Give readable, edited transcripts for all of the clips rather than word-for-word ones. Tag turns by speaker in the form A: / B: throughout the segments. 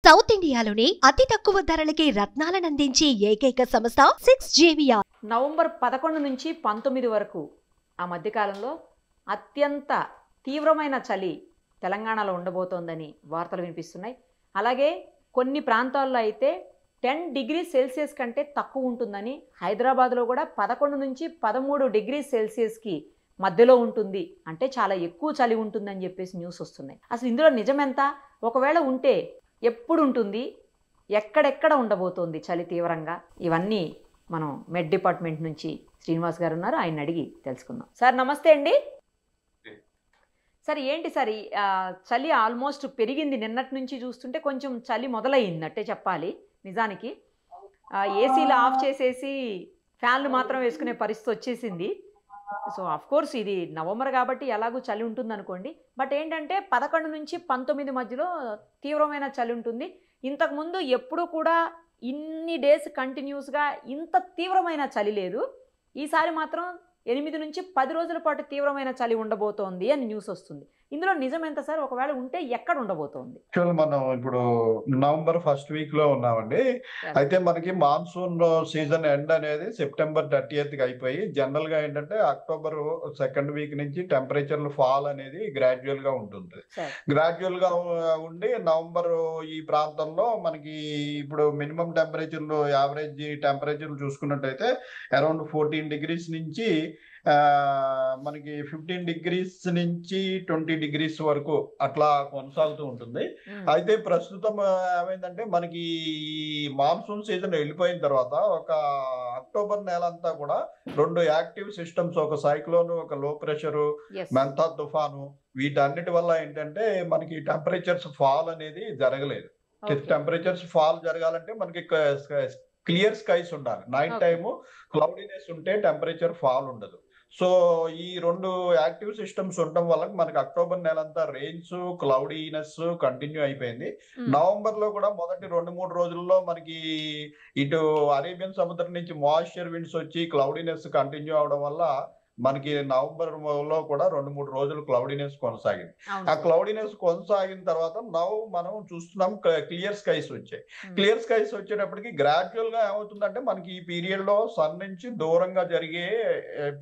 A: South ఇండియాలోనే అతి తక్కువ ధరలకి రత్నాలనందించే ఏకైక సంస్థ 6JVR.
B: నవంబర్ 11 నుంచి 19 వరకు ఆ మధ్యకాలంలో అత్యంత తీవ్రమైన చలి తెలంగాణలో ఉండబోతోందని వార్తలు వినిపిస్తున్నాయి. అలాగే కొన్ని ప్రాంతాల్లో అయితే 10 డిగ్రీస్ సెల్సియస్ కంటే తక్కువ ఉంటుందని, హైదరాబాద్లో కూడా 11 నుంచి 13 డిగ్రీస్ సెల్సియస్కి మధ్యలో ఉంటుంది, అంటే చాలా ఎక్కువ చలి ఉంటుందని చెప్పేసి న్యూస్ వస్తున్నాయి. అసలు ఇందులో నిజమెంత? ఒకవేళ ఉంటే ఎప్పుడు ఉంటుంది, ఎక్కడెక్కడ ఉండబోతోంది చలి తీవ్రంగా? ఇవన్నీ మనం మెడ్ డిపార్ట్మెంట్ నుంచి శ్రీనివాస్ గారు ఉన్నారు, ఆయన అడిగి తెలుసుకుందాం. సార్ నమస్తే అండి. సార్ ఏంటి సార్ ఈ చలి ఆల్మోస్ట్ పెరిగింది, నిన్నటి నుంచి చూస్తుంటే కొంచెం చలి మొదలయ్యిందట్టే చెప్పాలి. నిజానికి ఏసీలు ఆఫ్ చేసేసి ఫ్యాన్లు మాత్రం వేసుకునే పరిస్థితి వచ్చేసింది. సో కోర్స్ ఇది నవంబర్ కాబట్టి ఎలాగూ చలి ఉంటుంది అనుకోండి. బట్ ఏంటంటే 11 నుంచి 19 మధ్యలో తీవ్రమైన చలి ఉంటుంది. ఇంతకుముందు ఎప్పుడు కూడా ఇన్ని డేస్ కంటిన్యూస్గా ఇంత తీవ్రమైన చలి లేదు. ఈసారి మాత్రం 8 నుంచి 10 రోజుల పాటు తీవ్రమైన చలి ఉండబోతోంది అని న్యూస్ వస్తుంది. ఇందులో నిజం ఎంత సార్? ఒకవేళ ఉంటే ఎక్కడ ఉండబోతోంది?
C: మనం ఇప్పుడు నవంబర్ ఫస్ట్ వీక్ లో ఉన్నామండి. అయితే మనకి మాన్సూన్ సీజన్ ఎండ్ అనేది సెప్టెంబర్ 30కి అయిపోయి జనరల్ గా ఏంటంటే అక్టోబర్ సెకండ్ వీక్ నుంచి టెంపరేచర్లు ఫాల్ అనేది గ్రాడ్యువల్ గా ఉంటుంది. గ్రాడ్యువల్ గా ఉండి నవంబర్ ఈ ప్రాంతంలో మనకి ఇప్పుడు మినిమం టెంపరేచర్లు యావరేజ్ టెంపరేచర్లు చూసుకున్నట్టయితే అరౌండ్ 14 డిగ్రీస్ నుంచి మనకి 15 డిగ్రీస్ నుంచి 20 డిగ్రీస్ వరకు అట్లా కొనసాగుతూ ఉంటుంది. అయితే ప్రస్తుతం ఏమైందంటే మనకి మాన్సూన్ సీజన్ వెళ్ళిపోయిన తర్వాత ఒక అక్టోబర్ నెల అంతా కూడా 2 యాక్టివ్ సిస్టమ్స్, ఒక సైక్లోన్, ఒక లో ప్రెషర్, మెంతా తుఫాను, వీటన్నిటి వల్ల ఏంటంటే మనకి టెంపరేచర్స్ ఫాల్ అనేది జరగలేదు. టెంపరేచర్స్ ఫాల్ జరగాలంటే మనకి క్లియర్ స్కైస్ ఉండాలి. నైట్ టైము క్లౌడీనెస్ ఉంటే టెంపరేచర్ ఫాల్ ఉండదు. సో ఈ 2 యాక్టివ్ సిస్టమ్స్ ఉండటం వల్ల మనకి అక్టోబర్ నెలంతా రెయిన్స్, క్లౌడీనెస్ కంటిన్యూ అయిపోయింది. నవంబర్ లో కూడా మొదటి 2-3 రోజుల్లో మనకి ఇటు అరేబియన్ సముద్రం నుంచి మాయిశ్చర్ విండ్స్ వచ్చి క్లౌడీనెస్ కంటిన్యూ అవడం వల్ల మనకి నవంబర్ లో కూడా 2-3 రోజులు క్లౌడీనెస్ కొనసాగింది. ఆ క్లౌడీనెస్ కొనసాగిన తర్వాత మనం చూస్తున్నాం క్లియర్ స్కైస్ వచ్చాయి. క్లియర్ స్కైస్ వచ్చేటప్పటికి గ్రాడ్యువల్ గా ఏమవుతుందంటే మనకి ఈ పీరియడ్ లో సన్ నుంచి దూరంగా జరిగే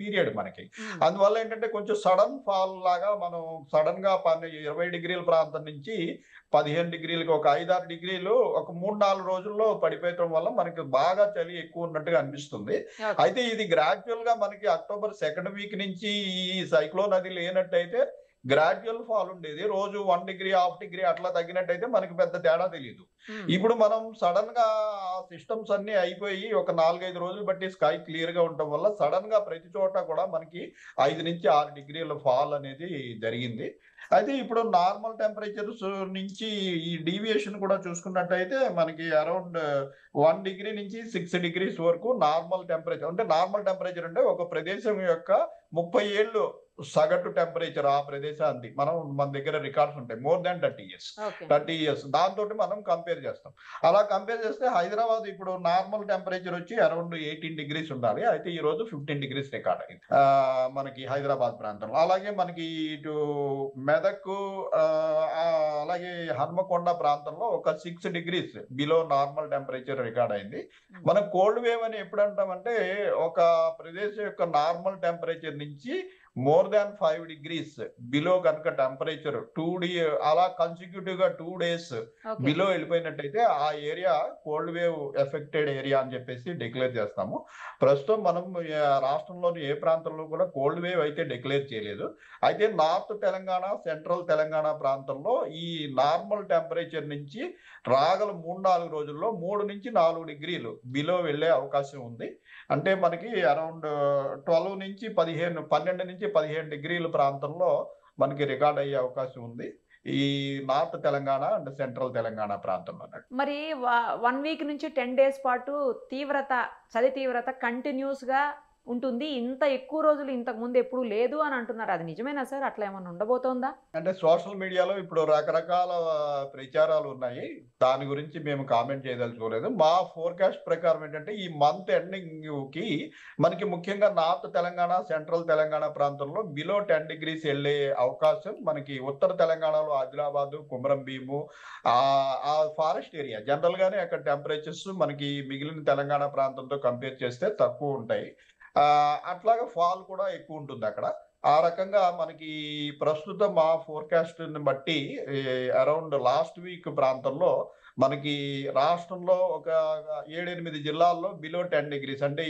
C: పీరియడ్ మనకి. అందువల్ల ఏంటంటే కొంచెం సడన్ ఫాల్ లాగా మనం సడన్ గా 20 డిగ్రీల ప్రాంతం నుంచి 15 డిగ్రీలకు ఒక 5-6 డిగ్రీలు ఒక 3-4 రోజుల్లో పడిపోయటం వల్ల మనకి బాగా చలి ఎక్కువ ఉన్నట్టుగా అనిపిస్తుంది. అయితే ఇది గ్రాడ్యువల్ గా మనకి అక్టోబర్ సెకండ్ వీక్ నుంచి ఈ సైక్లోన్ అది లేనట్టయితే గ్రాడ్యువల్ ఫాల్ ఉండేది. రోజు 1 డిగ్రీ, హాఫ్ డిగ్రీ అట్లా తగ్గినట్టయితే మనకి పెద్ద తేడా తెలియదు. ఇప్పుడు మనం సడన్ గా సిస్టమ్స్ అన్ని అయిపోయి ఒక 4-5 రోజులు బట్టి స్కై క్లియర్ గా ఉండటం వల్ల సడన్ గా ప్రతి చోట కూడా మనకి 5 నుంచి 6 డిగ్రీల ఫాల్ అనేది జరిగింది. అయితే ఇప్పుడు నార్మల్ టెంపరేచర్స్ నుంచి ఈ డీవియేషన్ కూడా చూసుకున్నట్టయితే మనకి అరౌండ్ 1 డిగ్రీ నుంచి 6 డిగ్రీస్ వరకు నార్మల్ టెంపరేచర్. అంటే నార్మల్ టెంపరేచర్ అంటే ఒక ప్రదేశం యొక్క 30 ఏళ్ళు సగటు టెంపరేచర్ ఆ ప్రదేశానికి మన దగ్గర రికార్డ్స్ ఉంటాయి. మోర్ దాన్ 30 ఇయర్స్ దాంతో మనం కంపేర్ చేస్తాం. అలా కంపేర్ చేస్తే హైదరాబాద్ ఇప్పుడు నార్మల్ టెంపరేచర్ వచ్చి అరౌండ్ 18 డిగ్రీస్ ఉండాలి. అయితే ఈ రోజు 15 డిగ్రీస్ రికార్డ్ అయింది మనకి హైదరాబాద్ ప్రాంతంలో. అలాగే మనకి ఇటు మెదక్ అలాగే హన్మకొండ ప్రాంతంలో ఒక 6 degrees below normal temperature record అయింది. మనం కోల్డ్ వేవ్ అని ఎప్పుడు అంటామంటే ఒక ప్రదేశం యొక్క నార్మల్ టెంపరేచర్ నుంచి మోర్ దాన్ 5 డిగ్రీస్ బిలో కనుక టెంపరేచర్ అలా కన్సిక్యూటివ్ గా 2 డేస్ బిలో వెళ్ళిపోయినట్టయితే ఆ area cold wave affected area అని చెప్పేసి డిక్లేర్ చేస్తాము. ప్రస్తుతం మనం రాష్ట్రంలోని ఏ ప్రాంతంలో కూడా కోల్డ్ వేవ్ అయితే డిక్లేర్ చేయలేదు. అయితే నార్త్ తెలంగాణ, సెంట్రల్ తెలంగాణ ప్రాంతంలో ఈ నార్మల్ టెంపరేచర్ నుంచి రాగల 3-4 రోజుల్లో 3 నుంచి 4 డిగ్రీలు బిలో వెళ్లే అవకాశం ఉంది. అంటే మనకి అరౌండ్ 12 నుంచి 15 డిగ్రీల ప్రాంతంలో మనకి రికార్డ్ అయ్యే అవకాశం ఉంది ఈ north Telangana and central Telangana ప్రాంతంలో.
B: మరి 1 వీక్ నుంచి 10 డేస్ పాటు చలి తీవ్రత కంటిన్యూస్ గా ఉంటుంది, ఇంత ఎక్కువ రోజులు ఇంతకు ముందు ఎప్పుడు లేదు అని అంటున్నారు. అది నిజమేనా సార్? అట్లా ఏమన్నా ఉండబోతోందా?
C: అంటే సోషల్ మీడియాలో ఇప్పుడు రకరకాల ప్రచారాలు ఉన్నాయి. దాని గురించి మేము కామెంట్ చేయదలుచుకోలేదు. మా ఫోర్కాస్ట్ ప్రకారం ఏంటంటే ఈ మంత్ ఎండింగ్కి మనకి ముఖ్యంగా నార్త్ తెలంగాణ, సెంట్రల్ తెలంగాణ ప్రాంతంలో బిలో 10 degrees వెళ్ళే అవకాశం, మనకి ఉత్తర తెలంగాణలో ఆదిలాబాద్, కుమరం భీము, ఆ ఫారెస్ట్ ఏరియా జనరల్ గానే అక్కడ టెంపరేచర్స్ మనకి మిగిలిన తెలంగాణ ప్రాంతంతో కంపేర్ చేస్తే తక్కువ ఉంటాయి. అట్లాగా ఫాల్ కూడా ఎక్కువ ఉంటుంది అక్కడ. ఆ రకంగా మనకి ప్రస్తుతం మా ఫోర్కాస్ట్ బట్టి అరౌండ్ లాస్ట్ వీక్ ప్రాంతంలో మనకి రాష్ట్రంలో ఒక 7-8 జిల్లాల్లో బిలో 10 degrees అంటే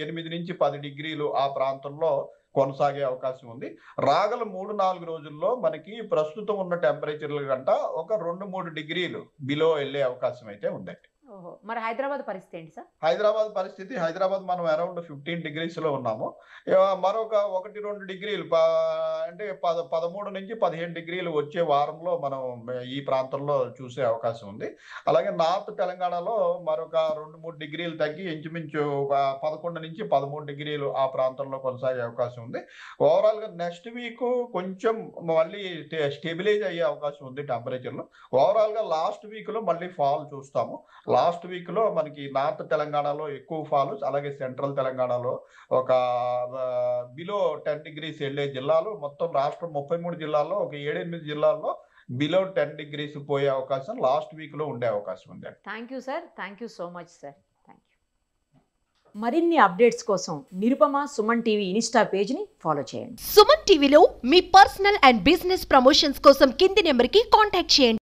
C: 8 నుంచి 10 degrees ఆ ప్రాంతంలో కొనసాగే అవకాశం ఉంది. రాగల 3-4 రోజుల్లో మనకి ప్రస్తుతం ఉన్న టెంపరేచర్ల కంట ఒక 2-3 degrees బిలో వెళ్ళే అవకాశం అయితే ఉంది.
B: ఓహో, మరి హైదరాబాద్ పరిస్థితి ఏంటి సార్?
C: హైదరాబాద్ మనం అరౌండ్ 15 degrees లో ఉన్నాము. మరొక 1-2 degrees అంటే 13 నుంచి 15 degrees వచ్చే వారంలో మనం ఈ ప్రాంతంలో చూసే అవకాశం ఉంది. అలాగే నార్త్ తెలంగాణలో మరొక 2-3 degrees తగ్గి ఇంచుమించు 11 నుంచి 13 degrees ఆ ప్రాంతంలో కొనసాగే అవకాశం ఉంది. ఓవరాల్ గా నెక్స్ట్ వీక్ కొంచెం మళ్ళీ స్టెబిలైజ్ అయ్యే అవకాశం ఉంది టెంపరేచర్లు. ఓవరాల్ గా లాస్ట్ వీక్ లో మళ్ళీ ఫాల్ చూస్తాము. లాస్ట్ వీక్ లో మనకి నార్త్ తెలంగాణలో ఎక్కువ ఫాల్, అలాగే సెంట్రల్ తెలంగాణలో ఒక బిలో 10 degrees వెళ్ళే జిల్లాలు, మొత్తం రాష్ట్రం 33 జిల్లాల్లో ఒక 7-8 జిల్లాల్లో బిలో 10 degrees పోయే అవకాశం లాస్ట్ వీక్ లో ఉండే అవకాశం ఉంది.
B: Thank you sir, thank you so much sir, thank you. మరిన్ని అప్డేట్స్ కోసం నిరుపమ సుమన్ టీవీ ఇన్స్టా పేజ్ని ఫాలో చేయండి.
A: సుమన్ టీవీలో మీ పర్సనల్ అండ్ బిజినెస్ ప్రమోషన్స్ కోసం కింది నెంబర్కి కాంటాక్ట్ చేయండి.